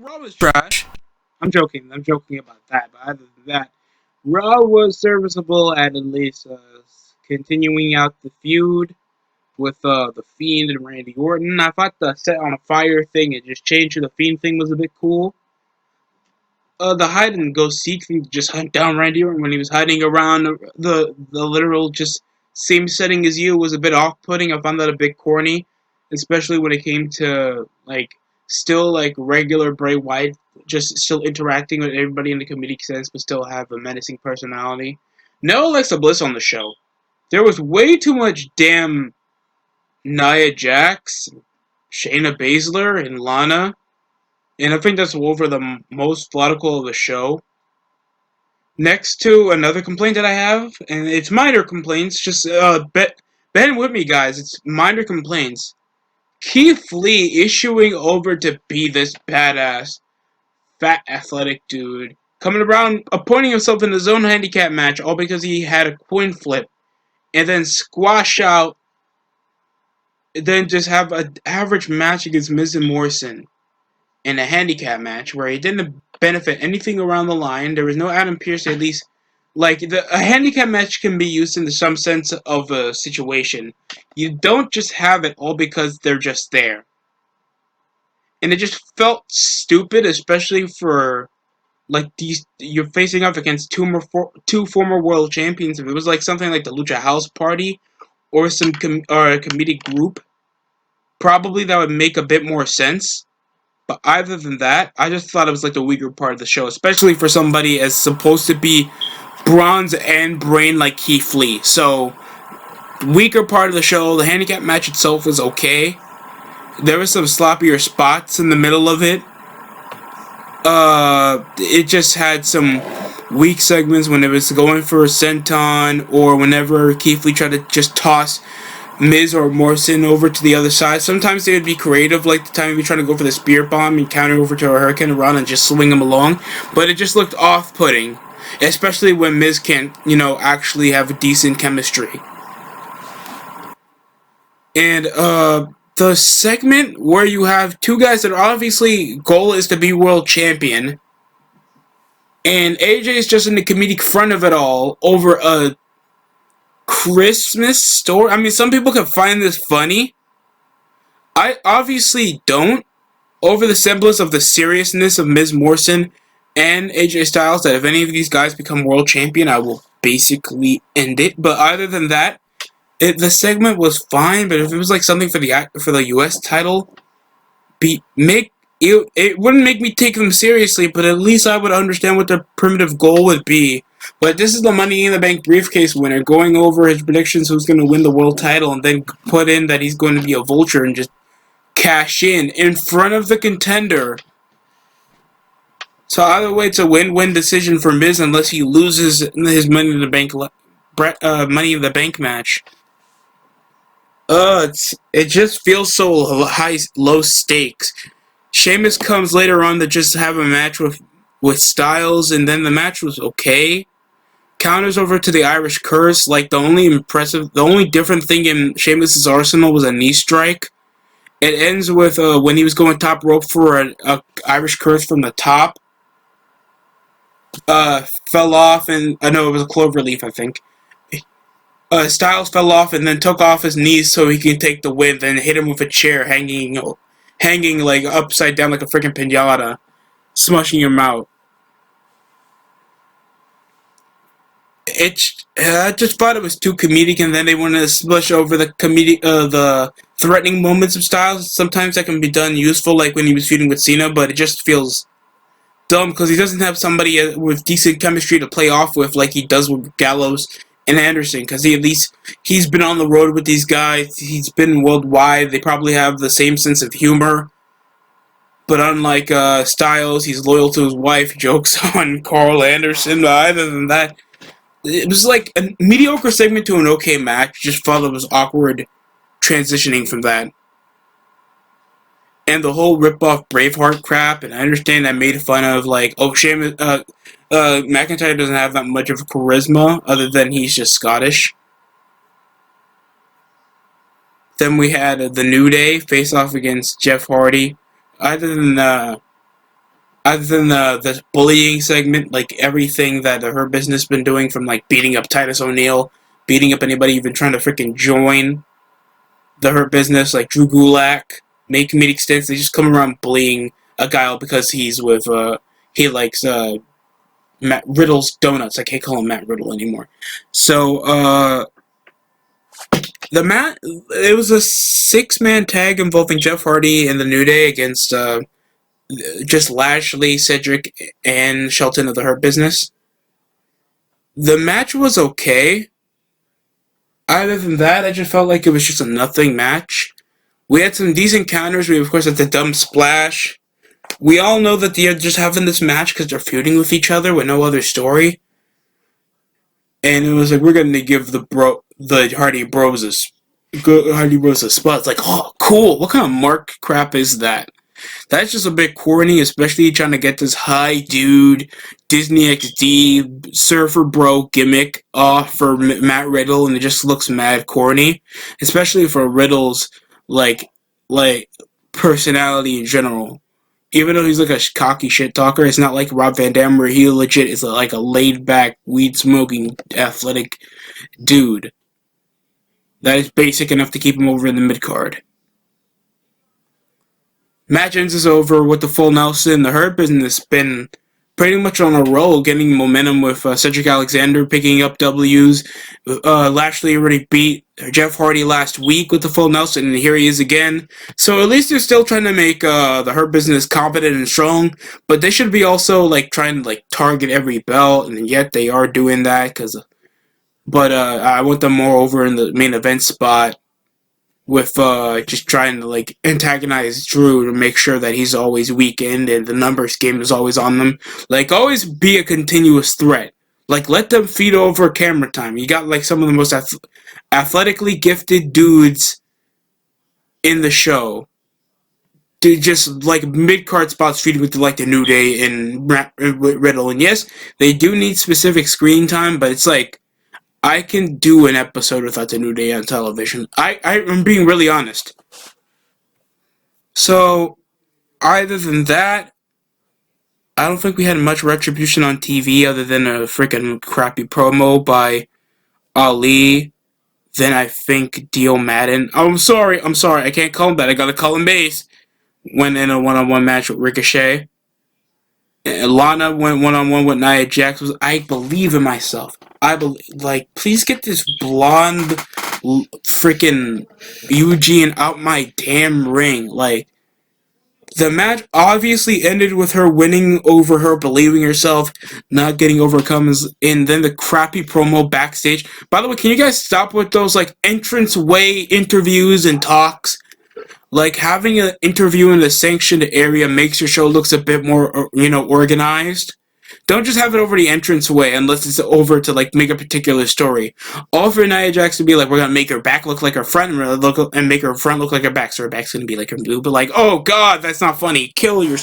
Raw was trash. I'm joking. I'm joking about that. But other than that, Raw was serviceable at least continuing out the feud with the Fiend and Randy Orton. I thought the set on a fire thing and just change to the Fiend thing was a bit cool. The hide and go seek thing to just hunt down Randy Orton when he was hiding around the literal just same setting as you was a bit off putting. I found that a bit corny, especially when it came to like still like regular Bray Wyatt just still interacting with everybody in the comedic sense but still have a menacing personality. No Alexa Bliss on the show. There was way too much damn Nia Jax, Shayna Baszler, and Lana. And I think that's over the most political of the show. Next to another complaint that I have, and it's minor complaints, just bend with me, guys. It's minor complaints. Keith Lee issuing over to be this badass, fat, athletic dude, coming around, appointing himself in his own handicap match, all because he had a coin flip, and then squash out, then just have an average match against Miz and Morrison in a handicap match where he didn't benefit anything around the line. There was no Adam Pearce, at least. Like, a handicap match can be used in some sense of a situation. You don't just have it all because they're just there. And it just felt stupid, especially for, like, you're facing off against two former world champions. If it was, like, something like the Lucha House Party or or a comedic group, probably that would make a bit more sense. But other than that, I just thought it was like the weaker part of the show, especially for somebody as supposed to be bronze and brain like Keith Lee. So, weaker part of the show, the handicap match itself was okay. There was some sloppier spots in the middle of it. It just had some weak segments when it was going for a senton or whenever Keith Lee tried to just toss Miz or Morrison over to the other side. Sometimes they would be creative, like the time he'd be trying to go for the spear bomb and counter over to a Hurricane Run and just swing him along. But it just looked off-putting, especially when Miz can't, actually have a decent chemistry. And the segment where you have two guys that obviously goal is to be world champion, and AJ is just in the comedic front of it all over a Christmas story. I mean, some people can find this funny. I obviously don't. Over the semblance of the seriousness of Miz Morrison and AJ Styles, that if any of these guys become world champion, I will basically end it. But other than that, the segment was fine. But if it was like something for the US title, it wouldn't make me take them seriously. But at least I would understand what their primitive goal would be. But this is the Money in the Bank briefcase winner going over his predictions who's going to win the world title and then put in that he's going to be a vulture and just cash in front of the contender. So either way, it's a win-win decision for Miz unless he loses his Money in the Bank match. It just feels so low stakes. Sheamus comes later on to just have a match with Styles, and then the match was okay. Counters over to the Irish Curse. Like, the only different thing in Sheamus' arsenal was a knee strike. It ends with when he was going top rope for a Irish Curse from the top. Fell off, and I know it was a cloverleaf, I think. Styles fell off and then took off his knees so he could take the win, then hit him with a chair hanging like upside down like a freaking pinata, smushing him out. I just thought it was too comedic, and then they wanted to smush over the threatening moments of Styles. Sometimes that can be done useful, like when he was feuding with Cena, but it just feels dumb because he doesn't have somebody with decent chemistry to play off with like he does with Gallows and Anderson, because he's been on the road with these guys. He's been worldwide. They probably have the same sense of humor. But unlike Styles, he's loyal to his wife, jokes on Carl Anderson. But other than that, it was like a mediocre segment to an okay match. Just thought it was awkward transitioning from that. And the whole rip-off Braveheart crap, and I understand I made fun of, like, Sheamus, McIntyre doesn't have that much of charisma, other than he's just Scottish. Then we had the New Day face off against Jeff Hardy. Other than Other than the bullying segment, like everything that her business been doing, from like beating up Titus O'Neil, beating up anybody even trying to freaking join the her business, like Drew Gulak, make comedic stints. They just come around bullying a guy because he's with he likes Matt Riddle's donuts. I can't call him Matt Riddle anymore. So it was a 6-man tag involving Jeff Hardy and the New Day against just Lashley, Cedric, and Shelton of the Hurt Business. The match was okay. Other than that, I just felt like it was just a nothing match. We had some decent counters. We, of course, had the dumb splash. We all know that they're just having this match because they're feuding with each other with no other story. And it was like, we're going to give the Hardy Bros a spot. It's like, oh, cool. What kind of mark crap is that? That's just a bit corny, especially trying to get this high dude Disney XD surfer bro gimmick off for Matt Riddle, and it just looks mad corny, especially for Riddle's like personality in general. Even though he's like a cocky shit talker, it's not like Rob Van Dam where he legit is like a laid back, weed smoking, athletic dude that is basic enough to keep him over in the mid card. Match ends is over with the full Nelson. The Hurt Business been pretty much on a roll, getting momentum with Cedric Alexander picking up W's. Lashley already beat Jeff Hardy last week with the full Nelson, and here he is again. So at least they're still trying to make the Hurt Business competent and strong, but they should be also like trying to like target every belt, and yet they are doing that. But I want them more over in the main event spot, with just trying to like antagonize Drew to make sure that he's always weakened and the numbers game is always on them. Like, always be a continuous threat. Like, let them feed over camera time. You got like some of the most athletically gifted dudes in the show. To just like mid-card spots feeding with like the New Day and Riddle. And yes, they do need specific screen time, but it's like, I can do an episode without the New Day on television. I'm being really honest. So, other than that, I don't think we had much retribution on TV other than a freaking crappy promo by Ali. Then I think Dio Madden. Oh, I'm sorry. I can't call him that. I gotta call him Base. Went in a one-on-one match with Ricochet. Lana went one-on-one with Nia Jax. I believe in myself. Please get this blonde freaking Eugene out my damn ring. Like, the match obviously ended with her winning over her, believing herself, not getting overcome, and then the crappy promo backstage. By the way, can you guys stop with those, like, entrance-way interviews and talks? Like, having an interview in the sanctioned area makes your show looks a bit more, organized. Don't just have it over the entranceway unless it's over to, like, make a particular story. All for Nia Jax to be like, we're gonna make her back look like her front and make her front look like her back, so her back's gonna be like her blue. But like, oh god, that's not funny. Kill your...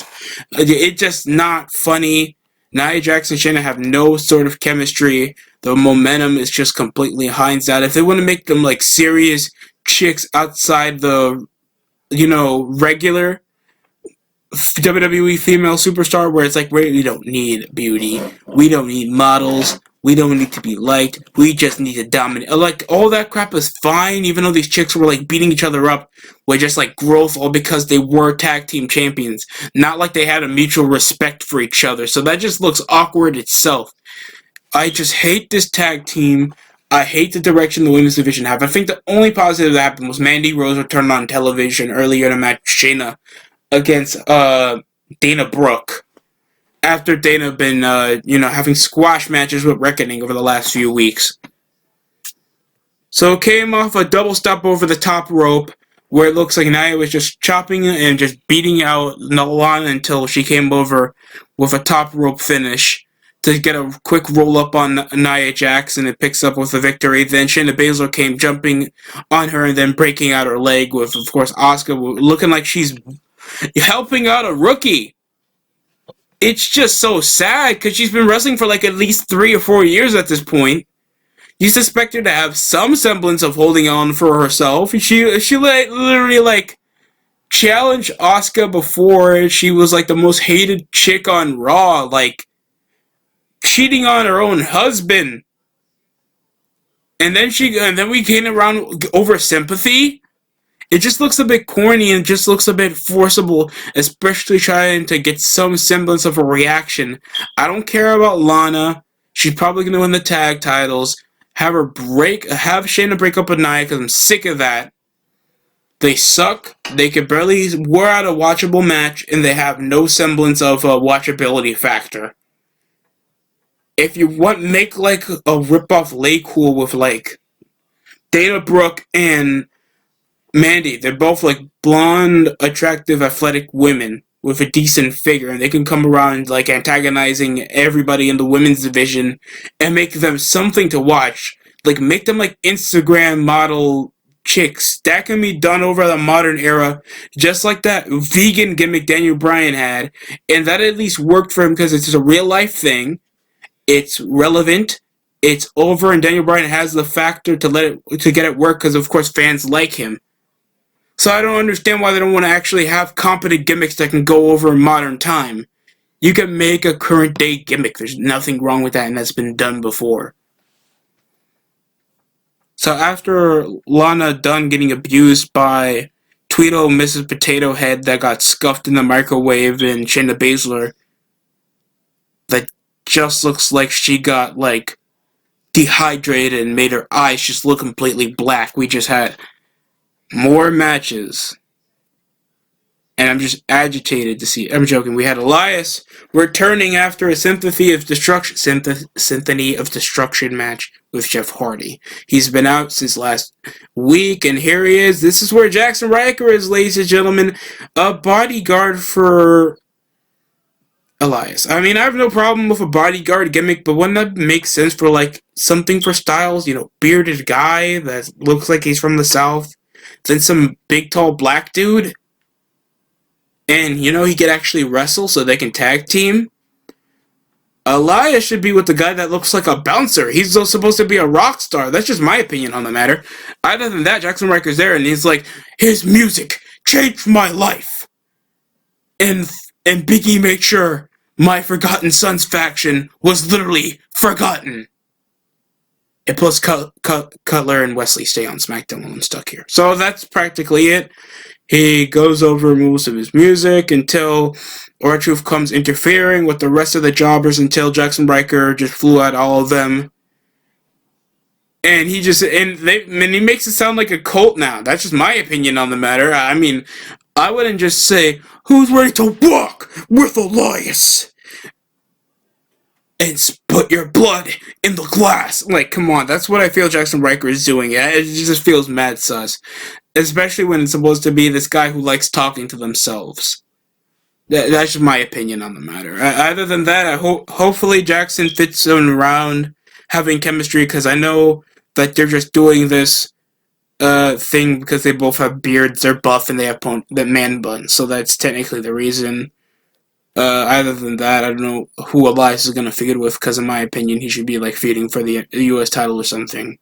It's just not funny. Nia Jax and Shayna have no sort of chemistry. The momentum is just completely hindsight. If they want to make them, like, serious chicks outside the, regular WWE female superstar, where it's like, we don't need beauty, we don't need models, we don't need to be liked, we just need to dominate. Like, all that crap is fine, even though these chicks were like beating each other up with just like growth, all because they were tag team champions, not like they had a mutual respect for each other. So that just looks awkward itself. I just hate this tag team. I hate the direction the women's division have. I think the only positive that happened was Mandy Rose returned on television earlier in a match Shayna against Dana Brooke, after Dana had been having squash matches with Reckoning over the last few weeks. So it came off a double step over the top rope, where it looks like Nia was just chopping and just beating out Lana until she came over with a top rope finish to get a quick roll up on Nia Jax, and it picks up with a victory. Then Shayna Baszler came jumping on her and then breaking out her leg with, of course, Asuka looking like she's helping out a rookie. It's just so sad because she's been wrestling for like at least 3 or 4 years at this point. You suspect her to have some semblance of holding on for herself. She literally like challenged Asuka before. She was like the most hated chick on Raw, like cheating on her own husband. And then we came around over sympathy. It just looks a bit corny and just looks a bit forcible, especially trying to get some semblance of a reaction. I don't care about Lana. She's probably gonna win the tag titles. Have Shayna break up with Nia because I'm sick of that. They suck. They could barely wear out a watchable match, and they have no semblance of a watchability factor. If you want, make like a rip-off Lay Cool with like Dana Brooke and Mandy. They're both like blonde, attractive, athletic women with a decent figure, and they can come around like antagonizing everybody in the women's division and make them something to watch. Like make them like Instagram model chicks. That can be done over the modern era, just like that vegan gimmick Daniel Bryan had, and that at least worked for him because it's just a real life thing. It's relevant. It's over, and Daniel Bryan has the factor to get it work because of course fans like him. So I don't understand why they don't want to actually have competent gimmicks that can go over in modern time. You can make a current day gimmick. There's nothing wrong with that, and that's been done before. So after Lana Dunn getting abused by Tweedle Mrs. Potato Head that got scuffed in the microwave and Shayna Baszler, that just looks like she got like dehydrated and made her eyes just look completely black. We just had more matches. And I'm just agitated to see. I'm joking. We had Elias returning after a Symphony of Destruction match with Jeff Hardy. He's been out since last week, and here he is. This is where Jackson Riker is, ladies and gentlemen, a bodyguard for Elias. I mean, I have no problem with a bodyguard gimmick, but wouldn't that make sense for like something for Styles? You know, bearded guy that looks like he's from the South, then some big tall black dude. And, you know, he could actually wrestle so they can tag team. Elias should be with the guy that looks like a bouncer. He's supposed to be a rock star. That's just my opinion on the matter. Other than that, Jackson Riker's there, and he's like, his music changed my life. And Biggie made sure my Forgotten Sons faction was literally forgotten. And plus, Cutler and Wesley stay on SmackDown while I'm stuck here. So that's practically it. He goes over most of his music until R-Truth comes interfering with the rest of the jobbers until Jackson Riker just flew out all of them. And he makes it sound like a cult now. That's just my opinion on the matter. I mean, I wouldn't just say, who's ready to walk with Elias? And put your blood in the glass. Like, come on, that's what I feel Jackson Riker is doing. It just feels mad sus. Especially when it's supposed to be this guy who likes talking to themselves. That's just my opinion on the matter. Other than that, hopefully Jackson fits them around having chemistry, because I know that they're just doing this thing because they both have beards, they're buff, and they have the man bun. So that's technically the reason. Other than that, I don't know who Elias is going to feud with, because in my opinion, he should be like feuding for the U.S. title or something.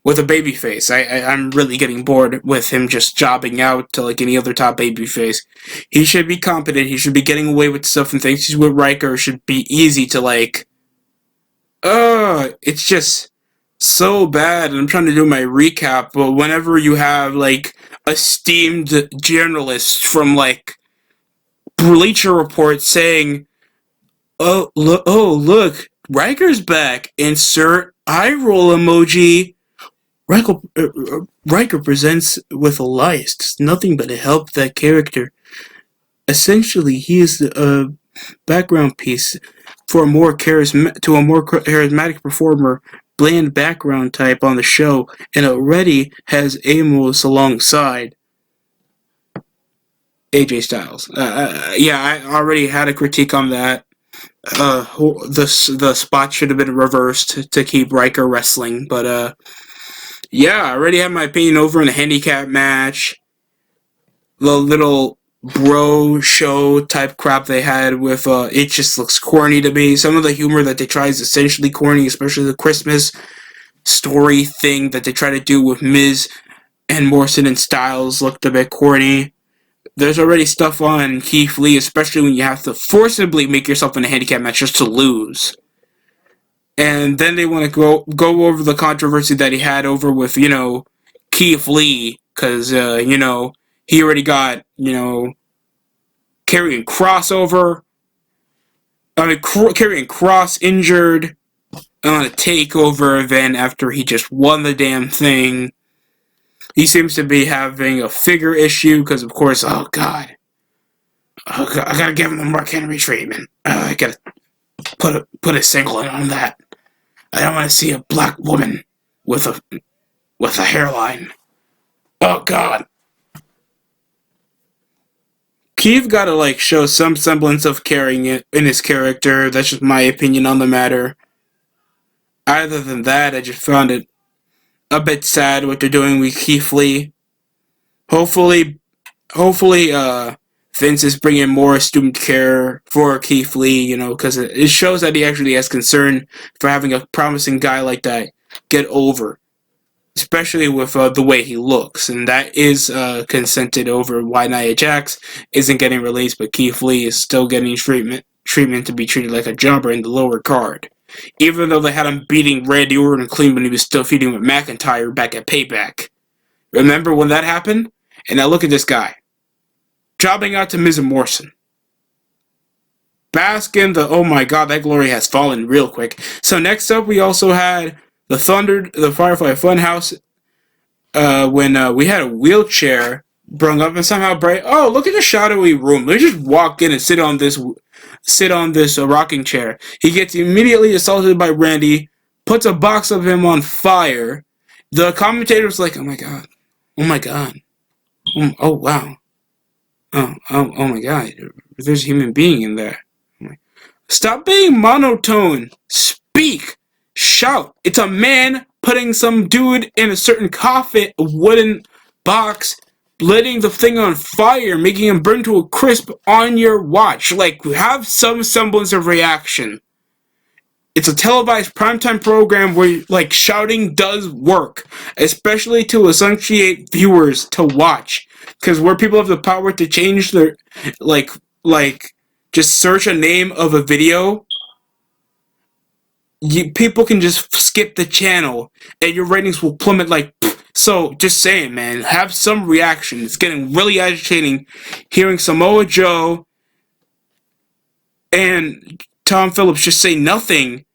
With a babyface. I'm really getting bored with him just jobbing out to like any other top babyface. He should be competent. He should be getting away with stuff, and things he's with Riker should be easy to like. It's just so bad. And I'm trying to do my recap, but whenever you have like esteemed journalists from like Bleacher Report saying, "Oh look, Riker's back. Insert eye roll emoji." Riker presents with Elias. It's nothing but to help that character. Essentially, he is a background piece for a more charismatic performer, bland background type on the show, and already has Amos alongside AJ Styles. Yeah, I already had a critique on that. The spot should have been reversed to keep Riker wrestling, but yeah, I already have my opinion over in the handicap match. The little bro show type crap they had with it just looks corny to me. Some of the humor that they try is essentially corny, especially the Christmas story thing that they try to do with Miz and Morrison and Styles looked a bit corny. there's already stuff on Keith Lee, especially when you have to forcibly make yourself in a handicap match just to lose. And then they want to go over the controversy that he had over with, Keith Lee, because, he already got, Karrion Kross Karrion Kross injured on a takeover event after he just won the damn thing. He seems to be having a figure issue because, of course, oh god, I gotta give him the Mark Henry treatment. I gotta put a single in on that. I don't want to see a black woman with a hairline. Oh god. Keith gotta show some semblance of carrying it in his character. That's just my opinion on the matter. Other than that, I just found it a bit sad what they're doing with Keith Lee. Hopefully, Vince is bringing more astute care for Keith Lee, because it shows that he actually has concern for having a promising guy like that get over, especially with the way he looks, and that is consented over why Nia Jax isn't getting released, but Keith Lee is still getting treatment to be treated like a jobber in the lower card. Even though they had him beating Randy Orton clean when he was still feuding with McIntyre back at Payback. Remember when that happened? And now look at this guy. Jobbing out to Miz and Morrison. Bask in the, oh my god, that glory has fallen real quick. So next up we also had the Firefly Funhouse, when we had a wheelchair brung up and somehow Bray, oh, look at the shadowy room. Let me just walk in and sit on this rocking chair. He gets immediately assaulted by Randy, puts a box of him on fire. The commentator's like, oh my god, oh wow, oh my god, there's a human being in there. Stop being monotone. Speak. Shout. It's a man putting some dude in a certain coffin, a wooden box, lighting the thing on fire, making him burn to a crisp on your watch. Have some semblance of reaction. It's a televised primetime program where, shouting does work, especially to associate viewers to watch. Because where people have the power to change their, just search a name of a video, people can just skip the channel, and your ratings will plummet so, just saying, man, have some reaction. It's getting really agitating hearing Samoa Joe and Tom Phillips just say nothing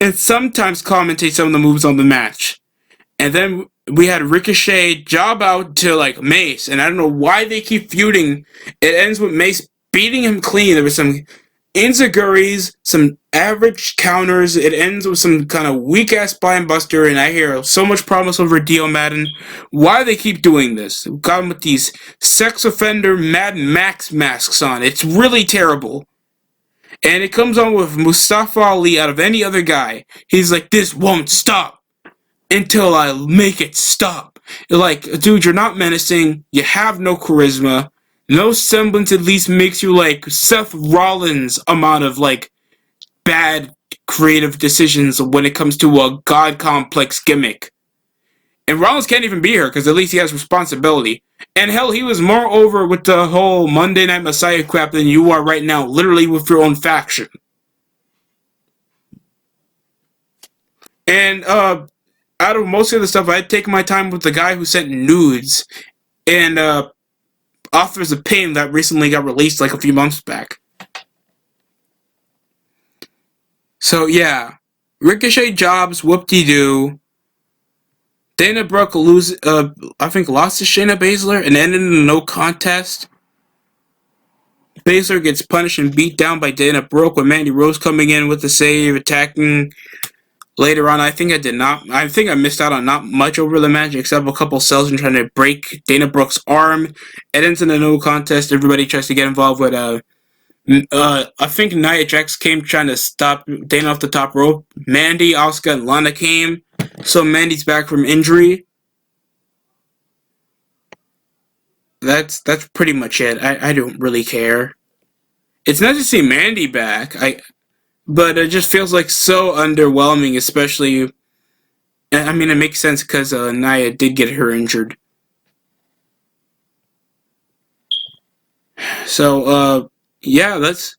and sometimes commentate some of the moves on the match. And then we had Ricochet job out to, Mace, and I don't know why they keep feuding. It ends with Mace beating him clean. There was some enziguris, some average counters. It ends with some kind of weak-ass spine buster, and I hear so much promise over Dio Madden. Why they keep doing this? We've got them with these sex offender Mad Max masks on. It's really terrible. And it comes on with Mustafa Ali out of any other guy. He's like, this won't stop until I make it stop. Dude, you're not menacing. You have no charisma. No semblance at least makes you Seth Rollins amount of bad creative decisions when it comes to a god complex gimmick. And Rollins can't even be here because at least he has responsibility. And hell, he was more over with the whole Monday Night Messiah crap than you are right now, literally with your own faction. And out of most of the stuff, I'd take my time with the guy who sent nudes and Authors of Pain that recently got released a few months back. So yeah, Ricochet jobs, whoop-de-doo. Dana Brooke lost to Shayna Baszler and ended in a no contest. Baszler gets punished and beat down by Dana Brooke with Mandy Rose coming in with the save, attacking later on. I think I missed out on not much over the match except a couple cells and trying to break Dana Brooke's arm. It ends in a no contest. Everybody tries to get involved with I think Nia Jax came trying to stop Dana off the top rope. Mandy, Asuka, and Lana came. So Mandy's back from injury. That's pretty much it. I don't really care. It's nice to see Mandy back. But it just feels so underwhelming, especially. I mean, it makes sense because Nia did get her injured. So, yeah, that's.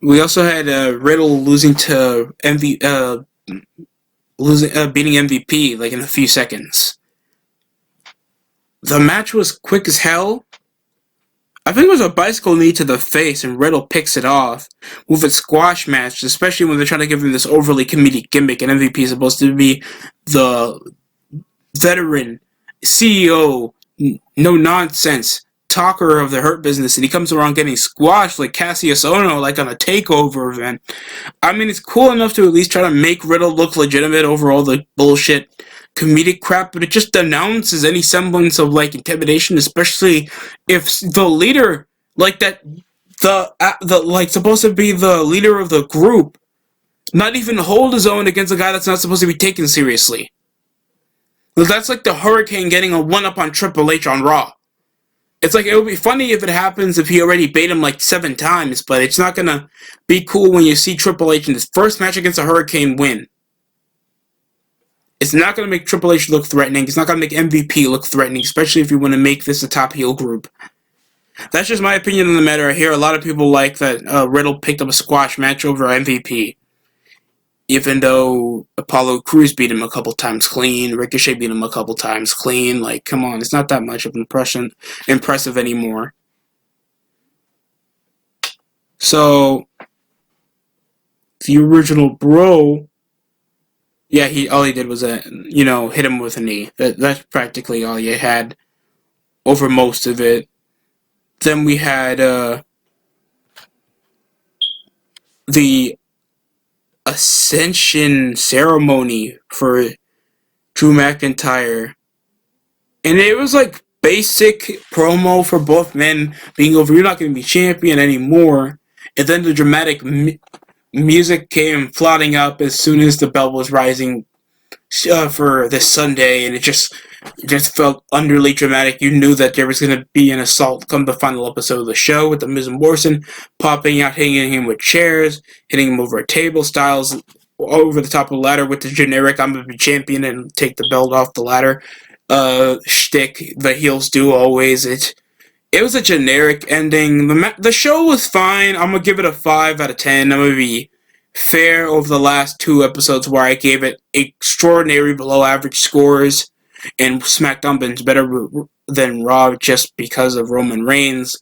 We also had Riddle losing to beating MVP like in a few seconds. The match was quick as hell. I think it was a bicycle knee to the face, and Riddle picks it off with a squash match, especially when they're trying to give him this overly comedic gimmick, and MVP is supposed to be the veteran CEO, no nonsense talker of the Hurt Business, and he comes around getting squashed like Cassius Ohno, like on a takeover event. I mean, it's cool enough to at least try to make Riddle look legitimate over all the bullshit comedic crap, but it just denounces any semblance of like intimidation, especially if the leader, like that, the like supposed to be the leader of the group, not even hold his own against a guy that's not supposed to be taken seriously. That's like the Hurricane getting a one-up on Triple H on Raw. It's like, it would be funny if it happens if he already bait him like 7 times, but it's not gonna be cool when you see Triple H in his first match against a Hurricane win. It's not gonna make Triple H look threatening. It's not gonna make MVP look threatening, especially if you want to make this a top heel group. That's just my opinion on the matter. I hear a lot of people like that Riddle picked up a squash match over MVP. Even though Apollo Crews beat him a couple times clean, Ricochet beat him a couple times clean, like, come on, it's not that much of impressive anymore. So, the original Bro, yeah, all he did was, hit him with a knee. That's practically all you had over most of it. Then we had, the Ascension ceremony for Drew McIntyre. And it was like basic promo for both men being over. You're not going to be champion anymore. And then the dramatic music came flooding up as soon as the bell was rising for this Sunday, and it just felt underly dramatic. You knew that there was going to be an assault come the final episode of the show with the Miz and Morrison popping out, hitting him with chairs, hitting him over a table, Styles over the top of the ladder with the generic "I'm going to be champion" and take the belt off the ladder shtick the heels do always. It was a generic ending. The show was fine. I'm gonna give it a 5 out of 10. I'm gonna be fair over the last 2 episodes where I gave it extraordinary below average scores, and SmackDown been better than Raw just because of Roman Reigns.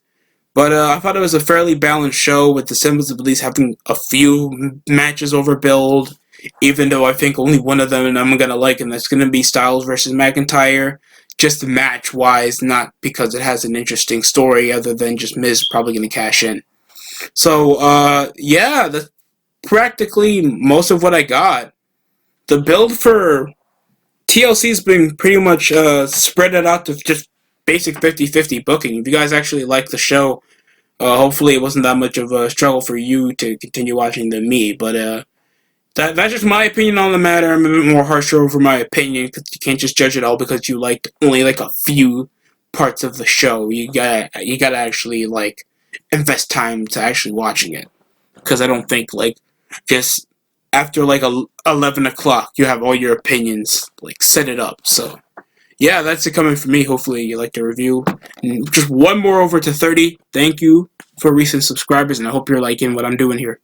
But I thought it was a fairly balanced show with the Symbols of at least having a few matches overbilled, even though I think only one of them and I'm going to like, and that's going to be Styles versus McIntyre, just match-wise, not because it has an interesting story other than just Miz probably going to cash in. So, yeah, that's practically most of what I got. The build for TLC's been pretty much spread it out to just basic 50-50 booking. If you guys actually like the show, hopefully it wasn't that much of a struggle for you to continue watching than me. But that's just my opinion on the matter. I'm a bit more harsher over my opinion because you can't just judge it all because you liked only like a few parts of the show. You gotta actually like invest time to actually watching it, because I don't think like just after like 11 o'clock you have all your opinions like set it up. So yeah, that's it coming from me. Hopefully you like the review. And just one more over to 30. Thank you for recent subscribers, and I hope you're liking what I'm doing here.